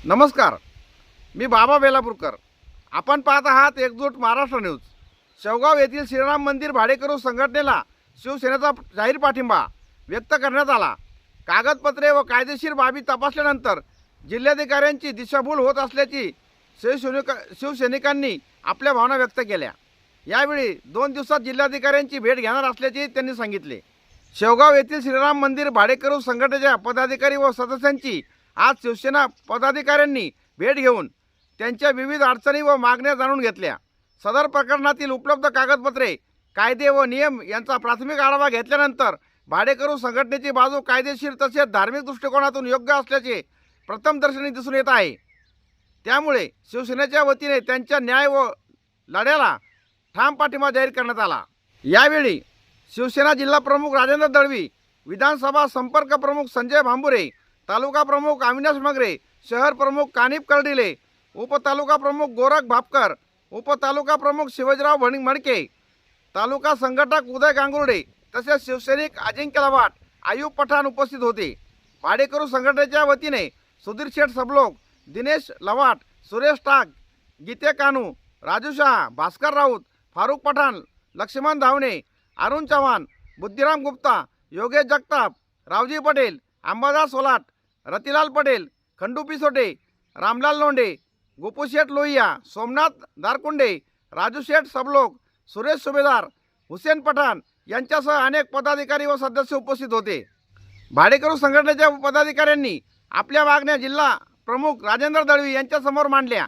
नमस्कार, मी बाबा बेलापूरकर. आपण पाहत आहात एकजूट महाराष्ट्र न्यूज. शेवगाव येथील श्रीराम मंदिर भाडेकरू संघटनेला शिवसेनेचा जाहीर पाठिंबा व्यक्त करण्यात आला. कागदपत्रे व कायदेशीर बाबी तपासल्यानंतर जिल्हाधिकाऱ्यांची दिशाभूल होत असल्याची शिवसैनिकांनी आपल्या भावना व्यक्त केल्या. यावेळी 2 दिवसात जिल्हाधिकाऱ्यांची भेट घेणार असल्याचे त्यांनी सांगितले. शेवगाव येथील श्रीराम मंदिर भाडेकरू संघटनेच्या पदाधिकारी व सदस्यांची आज शिवसेना पदाधिकाऱ्यांनी भेट घेऊन त्यांच्या विविध अडचणी व मागण्या जाणून घेतल्या. सदर प्रकरणातील उपलब्ध कागदपत्रे, कायदे व नियम यांचा प्राथमिक आढावा घेतल्यानंतर भाडेकरू संघटनेची बाजू कायदेशीर तसेच धार्मिक दृष्टिकोनातून योग्य असल्याचे प्रथमदर्शनी दिसून येत आहे. त्यामुळे शिवसेनेच्या वतीने त्यांच्या न्याय व लढ्याला ठाम पाठिंबा जाहीर करण्यात आला. यावेळी शिवसेना जिल्हा प्रमुख राजेंद्र दळवी, विधानसभा संपर्क प्रमुख संजय भांबुरे, तालुका प्रमुख अविनाश मगरे, शहर प्रमुख कानिप कर्डिले, उपतालुका प्रमुख गोरख भापकर, उपतालुका प्रमुख शिवाजीराव मणके, तालुका संघटक उदय गांगुर्डे तसेच शिवसैनिक अजिंक्य लवाट, आयुब पठाण उपस्थित होते. भाडेकरू संघटनेच्या वतीने सुधीर शेठ सबलोक, दिनेश लवाट, सुरेश टाक, गीते कानू, राजू शहा, भास्कर राऊत, फारुख पठाण, लक्ष्मण धावणे, अरुण चव्हाण, बुद्धिराम गुप्ता, योगेश जगताप, रावजी पटेल, अंबादास सोलाट, रतिलाल पटेल, खंडू पिसोटे, रामलाल लोंढे, गोपू शेठ लोहिया, सोमनाथ दारकुंडे, राजू शेठ सबलोक, सुरेश सुभेदार, हुसेन पठाण यांच्यासह अनेक पदाधिकारी व सदस्य उपस्थित होते. भाडेकरू संघटनेच्या पदाधिकाऱ्यांनी आपल्या मागण्या जिल्हा प्रमुख राजेंद्र दळवी यांच्यासमोर मांडल्या.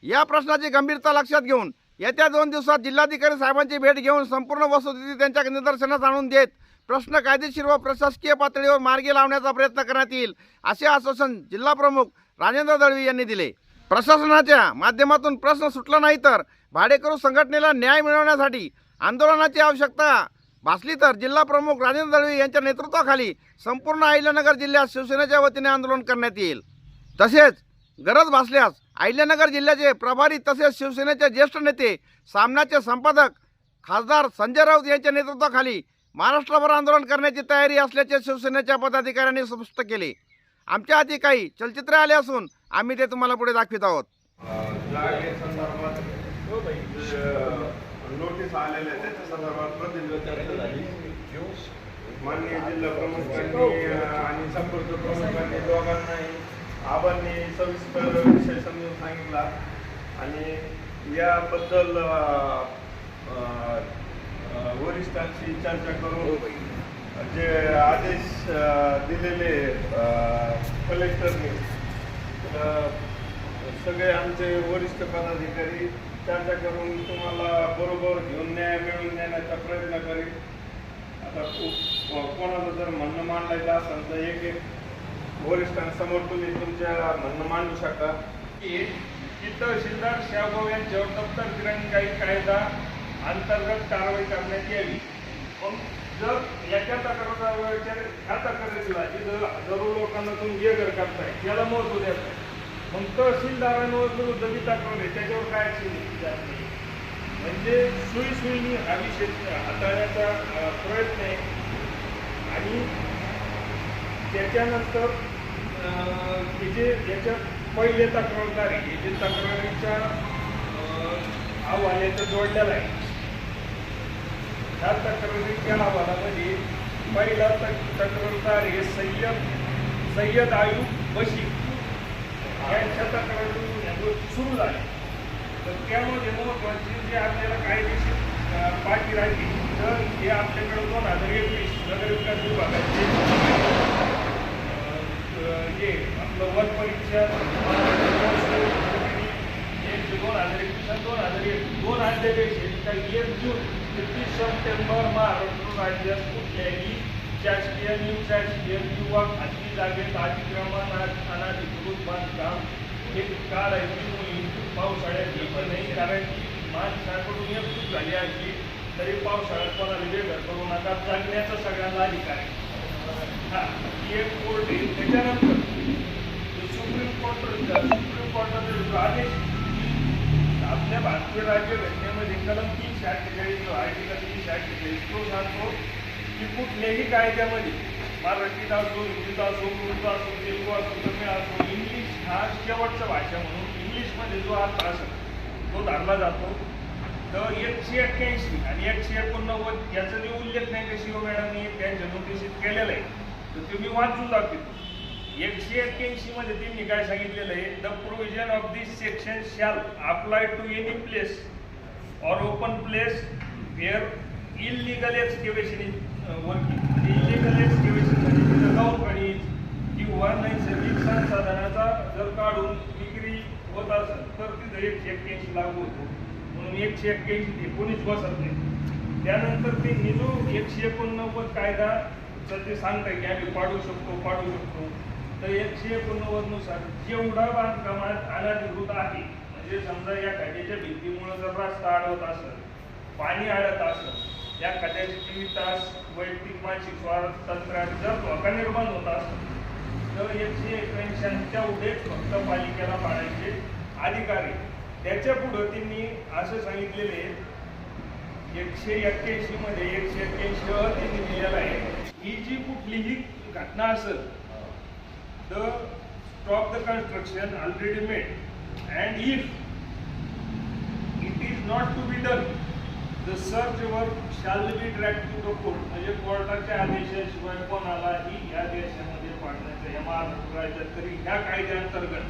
या प्रश्नाची गंभीरता लक्षात घेऊन येत्या 2 दिवसात जिल्हाधिकारी साहेबांची भेट घेऊन संपूर्ण वस्तुस्थिती त्यांच्या निदर्शनास आणून देत प्रश्न कायदेशीर व प्रशासकीय पातळीवर मार्गी लावण्याचा प्रयत्न करण्यात येईल असे आश्वासन जिल्हा प्रमुख राजेंद्र दळवी यांनी दिले. प्रशासनाच्या माध्यमातून प्रश्न सुटला नाही तर भाडेकरू संघटनेला न्याय मिळवण्यासाठी आंदोलनाची आवश्यकता भासली तर जिल्हा प्रमुख राजेंद्र दळवी यांच्या नेतृत्वाखाली संपूर्ण अहिल्यानगर जिल्ह्यात शिवसेनेच्या वतीने आंदोलन करण्यात येईल. तसेच गरज भासल्यास अहिल्यानगर जिल्ह्याचे प्रभारी तसेच शिवसेनेचे ज्येष्ठ नेते, सामनाचे संपादक खासदार संजय राऊत यांच्या नेतृत्वाखाली महाराष्ट्रभर आंदोलन करण्याची तयारी असल्याचे शिवसेनेच्या पदाधिकाऱ्यांनी स्पष्ट केले. आमच्या हाती काही चलचित्रे आले असून आम्ही ते तुम्हाला पुढे दाखवित आहोत. नोटीस आलेल्या त्याच्या संदर्भात प्रतिनिधी झाली. माननीय जिल्हा प्रमुखांनी आणि संपर्क प्रमुखांनी दोघांनाही आबांनी सविस्तर विषय समजून सांगितला आणि याबद्दल वरिष्ठांशी चर्चा करून जे आदेश दिलेले कलेक्टरने सगळे आमचे वरिष्ठ पदाधिकारी चर्चा करून तुम्हाला बरोबर घेऊन न्याय मिळवून देण्याचा प्रयत्न करेल. आता कोणाला जर म्हणणं मांडायचं असेल तर एक वरिष्ठांसमोर तुम्ही तुमच्या म्हणणं मांडू शकता की तहसीलदार शेवगाव यांच्यावर दप्तर दिरंगाई कायदा अंतर्गत कारवाई करण्यात यावी. पण जर याच्या तक्रारीच्या ह्या तक्रारीला जर हजारो लोकांना तुम्ही बेघर करताय याला महत्त्व देत नाही, मग तहसीलदारांवर विरुद्ध जी तक्रार आहे त्याच्यावर काय ॲक्शन घेतली जात नाही. म्हणजे सुईसुईनी हा विषय हाताळण्याचा प्रयत्न आहे. आणि त्याच्यानंतर हे जे याच्यात पहिले तक्रारदार आहे, हे जे तक्रारीच्या अहवाल याचा जोडलेला आहे, ह्या तक्रारीच्या अहवालामध्ये पहिला तक्रारदार हे सय्यद आयुब बशीर यांच्या तक्रारी सुरू झाली. तर त्यामध्ये महत्त्वाची जे आपल्याला कायदेशीर पाठी राहिली तर हे आपल्याकडे 2021 नगरविकास विभागाचे जे आपलं वन परीक्षा 2021 अध्यादेश 1 जून ते 30 सप्टेंबर महाराष्ट्र राज्यात कुठल्याही शासकीय निमशासकीय किंवा खाजगी जागेत अतिक्रमण अनधिकृत बांधकाम हे काढायची मोहीम पावसाळ्यात घेतली नाही. कारण की माणसाकडून एक चूक झाली असली तरी पावसाळ्यात कोणाला बेघर करू नका, जगण्याचा सगळ्यांना अधिकार आहे. ही एक कोर्ट आहे. त्याच्यानंतर सुप्रीम कोर्टाचा जो आदेश आपल्या भारतीय राज्यघटनेमध्ये कलम 348 आर्टिकल 348 तो सांगतो की कुठल्याही कायद्यामध्ये मराठीत असो, हिंदीत असो, उर्दू असो, तेलुगू असो, तमिळ असो, इंग्लिश हा शेवटचा भाषा म्हणून इंग्लिशमध्ये जो अर्थ असेल तो धरला जातो. तर 181 आणि 189 याचा जो उल्लेख नाही का शिव मॅडमनी त्यांच्या नोटिशीत केलेला आहे, तर ते मी वाचून दाखवतो. 181 मध्ये त्यांनी काय सांगितलेलं आहे, the provision of this section shall apply to any place or open place where illegal excavation is working. म्हणजे इलिगल एक्सकेवेशन म्हणजे तिथं गावकडी किंवा नैसर्गिक संसाधनाचा जर काढून विक्री होत असेल तर तिथं 181 लागू होतो. म्हणून 181 ते कोणीच बसत नाही. त्यानंतर त्यांनी जो 189 कायदा ते सांगताय की आम्ही पाडू शकतो. तर 189 नुसार जेवढा बांधकामात अनधिकृत आहे, म्हणजे समजा या खाद्याच्या भिंतीमुळे जर रस्ता अडवत असेल, पाणी अडत असेल, या खाद्याचे 24 तास वैयक्तिक मानसिक स्वार्थ तंत्रात जर धोका निर्माण होत असेल तर 181 तेवढेच फक्त पालिकेला पाडायचे अधिकार आहे. त्याच्या पुढं त्यांनी असं सांगितलेले 181 मध्ये 181 त्यांनी दिलेला आहे, ही जी कुठलीही घटना असेल the stop the construction already made and if it is not to be done the search work shall be dragged to the court. म्हणजे कोर्टाच्या आदेशाशिवाय कोणालाही या देशामध्ये पाडण्याचा या महाराष्ट्राच्या तरी ह्या कायद्याअंतर्गत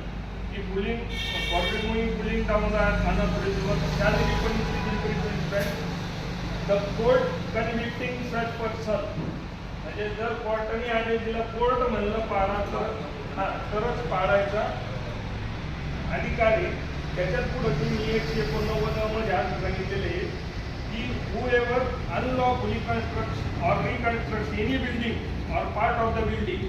की pulling down shall be punished the court convicting such person. म्हणजे जर कोर्टाने आदेश दिला, कोर्ट म्हणलं पाडा तरच पाडायचा अधिकारी. त्याच्यात पुढे तुम्ही 189 मध्ये असं सांगितलेले आहे की whoever unlawfully constructs or reconstructs any building or part of the building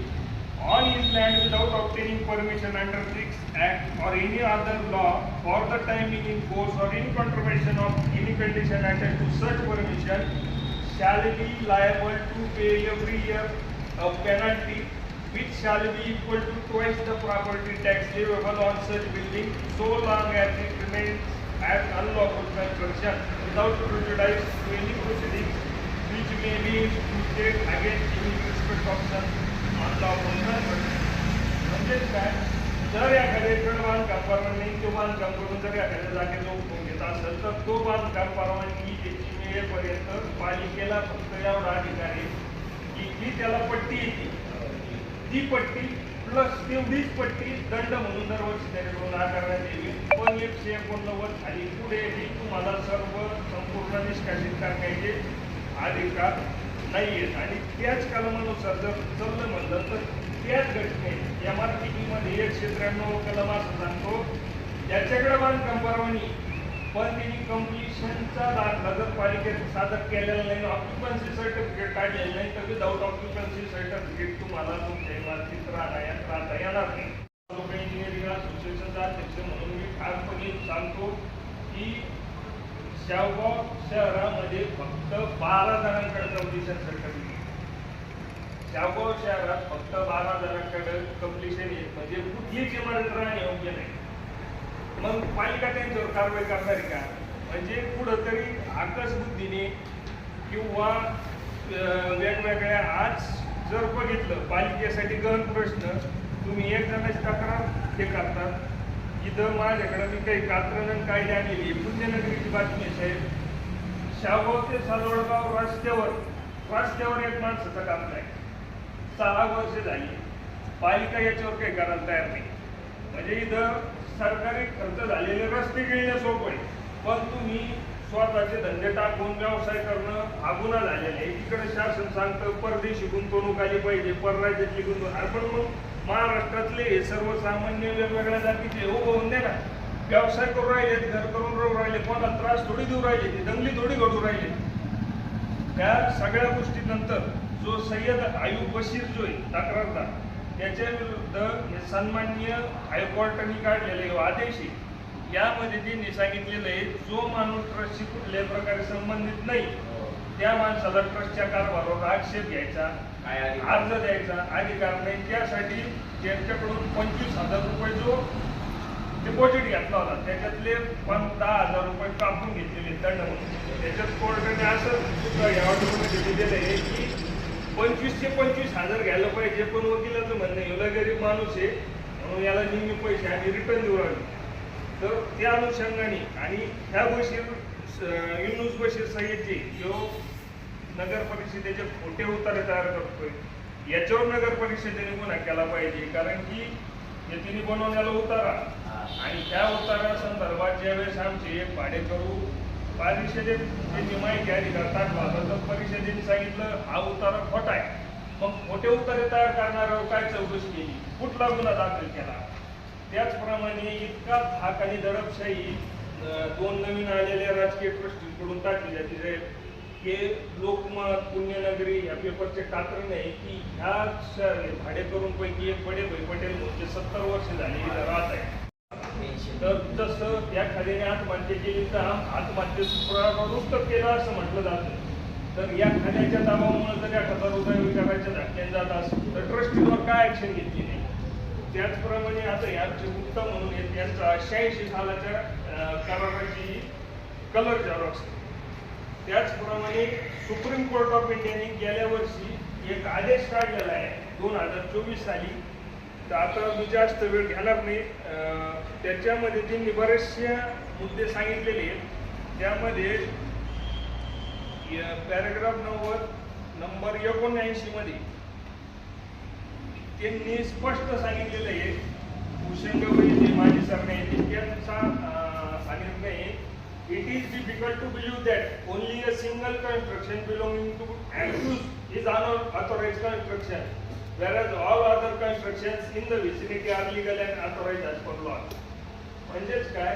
on his land without obtaining permission under this act or any other law for the time being in force or in contravention of any condition attached to such permission shall be liable to pay every year a penalty which shall be equal to twice the property tax leviable on such building so long as it remains as unlawful construction without prejudice to any proceedings which may be instituted against in respect of such unlawful construction. म्हणजे काय, जर एखाद्याकडे बांधकाम परवानगी तो बांधकाम करून जर एखाद्या जागेचा उपयोग घेत असेल तर तो बांधकाम परवानगी त्याची मिळेपर्यंत पालिकेला फक्त एवढा अधिकार आहे की जी त्याला पट्टी येते ती पट्टी प्लस तेवढीच पट्टी दंड म्हणून दरवर्षी त्याच्याकडून आकारण्यात येईल. पण 189 खाली पुढेही तुम्हाला सर्व संपूर्ण निष्कासित करण्याचे अधिकार नाही आहेत. आणि त्याच कलमानुसार जर चाललं म्हणलं तर त्याच घटनेत MRPT 193 कलम असं सांगतो, ज्याच्याकडे बांधकाम परवानगी पण त्यांनी कम्प्लिशनचा दाखला जर पालिकेत सादर केलेला नाही, ऑक्युपन्सी सर्टिफिकेट काढलेलं नाही, तर विदाऊट ऑक्युपन्सी सर्टिफिकेट तुम्हाला तुमच्या इमारतीत राहता येणार नाही. लोक इंजिनिअरिंग असोसिएशनचा अध्यक्ष म्हणून मी ठामपणे सांगतो की शेवगाव शहरामध्ये फक्त 12 जणांकडे कम्प्लिशन सर्टिफिकेट, शेवगाव शहरात फक्त 12 जणांकडे कम्प्लिशन येत, म्हणजे कुठलीच इमारत राहणे योग्य नाही. मग पालिका त्यांच्यावर कारवाई करणारी का? म्हणजे कुठंतरी आकसबुद्धीने किंवा वेगवेगळ्या, आज जर बघितलं पालिकेसाठी गहन प्रश्न, तुम्ही एक जणाची तक्रार हे करतात. इथं माझ्याकडे मी काही कात्रण कायदे आणलेली पुण्यनगरीची बातमी साहेब, शाहगाव ते सालवडगाव रस्त्यावर एक माणसाचा कापला आहे, 6 वर्ष झाली, पालिका याच्यावर काही करायला तयार नाही. म्हणजे इथं सरकारी खर्च झालेले रस्ते गिळणे सोपं आहे, पण तुम्ही स्वतःचे धंदे टाकून व्यवसाय करणं हा गुन्हा झालेला आहे. तिकडे शासन सांगतं परदेशी गुंतवणूक आली पाहिजे, परराज्यातली गुंतवणूक, अरे पण मग महाराष्ट्रातले हे सर्वसामान्य वेगवेगळ्या जातीचे होऊन दे ना, व्यवसाय करून राहिले, घर करून राहू राहिले, कोणाला त्रास थोडी देऊ राहिले, ती दंगली थोडी घडू राहिले. त्या सगळ्या गोष्टीनंतर जो सय्यद आयुब बशीर जो आहे तक्रारदार, त्याच्या विरुद्ध हे सन्माननीय हायकोर्टाने काढलेले आदेश आहे. यामध्ये त्यांनी सांगितलेलं आहे, जो माणूस ट्रस्टशी कुठल्याही प्रकारे संबंधित नाही त्या माणसाला ट्रस्टच्या कारभारावर आक्षेप घ्यायचा, अर्ज द्यायचा अधिकार नाही. त्यासाठी त्यांच्याकडून 25,000 रुपये जो डिपॉझिट घेतला होता त्याच्यातले 10,000 रुपये कापून घेतलेले दंड म्हणून. त्याच्यात कोर्टाने असं या ऑर्डरमध्ये दिलेलं आहे की 25,000 घ्यायला पाहिजे, पण वकिलाचं म्हणणं एवढा गरीब माणूस आहे, म्हणून याला निम्मे पैसे आणि रिटर्न देऊ लागले. तर त्या अनुषंगाने आणि ह्या युनुस बशीर सय्यदची जो नगर परिषदेचे खोटे उतारे तयार करतोय, याच्यावर नगर परिषदेने गुन्हा केला पाहिजे. कारण की हे तिने बनवण्याला उतारा आणि त्या उतारा संदर्भात ज्यावेळेस आमचे एक भाडेकरू परिषदेत त्यांची माहिती अधिकार टाकला तर परिषदेने सांगितलं हा उतारा खोटा आहे. मग खोटे उतारे तयार करणाऱ्यावर काय चौकशी केली, कुठला गुन्हा दाखल केला. त्याचप्रमाणे इतका धाक आणि दडपशाही दोन नवीन आलेल्या राजकीय ट्रस्टींकडून टाकली जाते हे लोकमत पुण्यनगरी या पेपरचे कात्र नाही की ह्या भाडेकरूंपैकी एक बडे भाई पटेल म्हणजे 70 वर्ष झाली इथं राहत आहे. तर जसं त्या खाद्याने आत्महत्या केली तर आत्महत्येचं पुरावा केलं असं म्हटलं जातं. तर या खाद्याच्या दबावामुळे जर 1,000 रुपये विचारायच्या धक्क्याने जात असेल तर ट्रस्टीवर काय ऍक्शन घेतली नाही. त्याचप्रमाणे आता यांचे गुप्ता म्हणून यांचा 86 सालाच्या कराराची कलर झेरॉक्स. त्याचप्रमाणे सुप्रीम कोर्ट ऑफ इंडियाने गेल्या वर्षी एक आदेश काढलेला आहे 2024 साली. तर आता मी जास्त वेळ घेणार नाही. त्याच्यामध्ये त्यांनी बरेचसे मुद्दे सांगितलेले आहेत. त्यामध्ये पॅराग्राफ 90 नंबर 79 मध्ये त्यांनी स्पष्ट सांगितलेलं आहे भूषंगवळी जे माजी सरन्यायाधीश त्यांचा हा निर्णय. It is difficult to believe that only a single construction belonging to accused is unauthorised construction whereas all other constructions in the vicinity are legal and authorized as per law. म्हणजेच काय,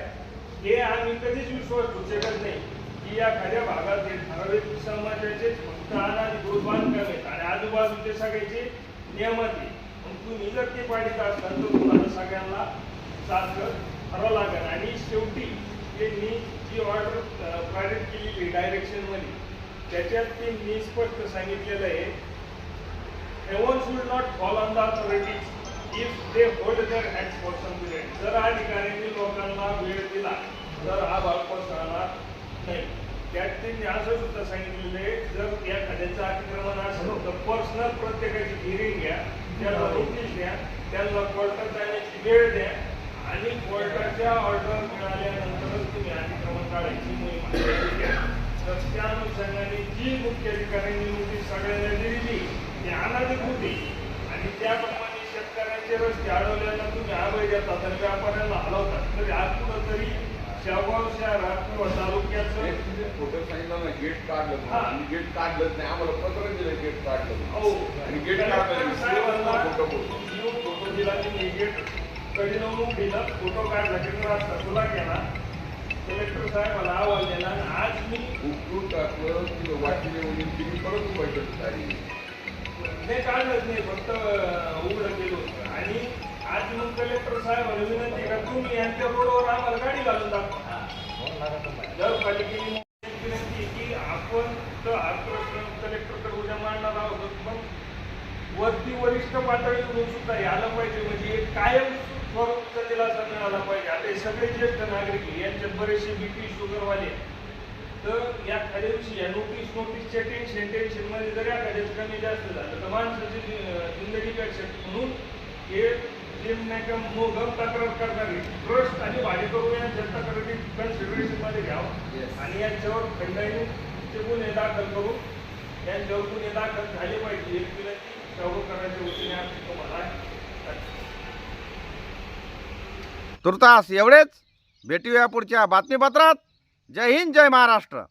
हे आम्ही कधीच विश्वास ठेवू शकत नाही की या खाद्या भागात हे ठराविक समाजाचे फक्त अनाधिकृत बांधकाम आहेत आणि आजूबाजूचे सगळ्याचे नियमात आहे. मग तुम्ही जर ते पाडित असताल तर तुम्हाला सगळ्यांना सारखं करावं लागेल. आणि शेवटी त्यांनी जी ऑर्डर प्रायव्हेट केलेली डायरेक्शनमध्ये त्याच्यात त्यांनी स्पष्ट सांगितलेलं आहे Everyone should not fall on the authorities if they hold their hands for some period. जर अधिकाऱ्यांनी लोकांना वेळ दिला तर हा भाग कोसळणार नाही. त्यात त्यांनी असं सुद्धा सांगितलेलं आहे जर या खाद्याचं अतिक्रमण असेल तर पर्सनल प्रत्येकाची हिअरिंग घ्या, त्याला नोटीस द्या, त्याला कोर्टात जाण्याची वेळ द्या आणि कोर्टाच्या ऑर्डर मिळाल्यानंतरच तुम्ही अतिक्रमण काढायची मोहीम घ्या. तर त्या अनुषंगाने जी मुख्याधिकाऱ्यांनी नोटीस सगळ्यांना दिली ती अनाधिकृत आणि त्याप्रमाणे शेतकऱ्यांचे रस्ते अडवल्याला तुम्ही आभय देतात आणि व्यापाऱ्यांना हलवतात. तरी आज कुठंतरी शेवगाव शहरात किंवा तालुक्याचं फोटो सांगितलं ना गेट काढलं आणि गेट काढलंच नाही आम्हाला पत्र दिलं गेट काढलं आणि गेट फोटो दिला गेट कधी नमून दिला फोटो काढला केंद्र असता तुला केला कलेक्टर साहेबाला अहवाल दिला आणि आज मी उकळून टाकलं की वाटले तुम्ही परत पैसे नाही काढलंच नाही फक्त उघडं केलं होतं. आणि आज मग कलेक्टर साहेबांना विनंती का तुम्ही यांच्या रोडवर आम्हाला गाडी घालून दाखवा. जर पालिकेने विनंती की आपण तर हा प्रश्न कलेक्टरकडे उद्या मांडणार आहोत पण वरती वरिष्ठ पातळीवरून सुद्धा यायला पाहिजे. म्हणजे एक कायम स्वरूपचा दिलासा मिळाला पाहिजे. आता हे सगळे ज्येष्ठ नागरिक यांच्यात बरेचसे बीपी शुगरवाले तर या खाद्या दिवशी या नोटीसच्या टेन्शनमध्ये जर एखाद्याच कमी जास्त झालं तर माणसाची जिंदगीपेक्षा म्हणून हे जे नाही का मोघम तक्रार करणारे ट्रस्ट आणि भाडेकरू यांच्या तक्रारी कन्सिडरेशनमध्ये घ्यावं आणि यांच्यावर खंडणीचे गुन्हे दाखल करून यांच्यावर गुन्हे दाखल झाले पाहिजे. एक विनंती सावकाराच्या वतीने आम्ही तुम्हाला. तुर्तास एवढेच. भेटूया पुढच्या बातमीपत्रात. जय हिंद, जय महाराष्ट्र.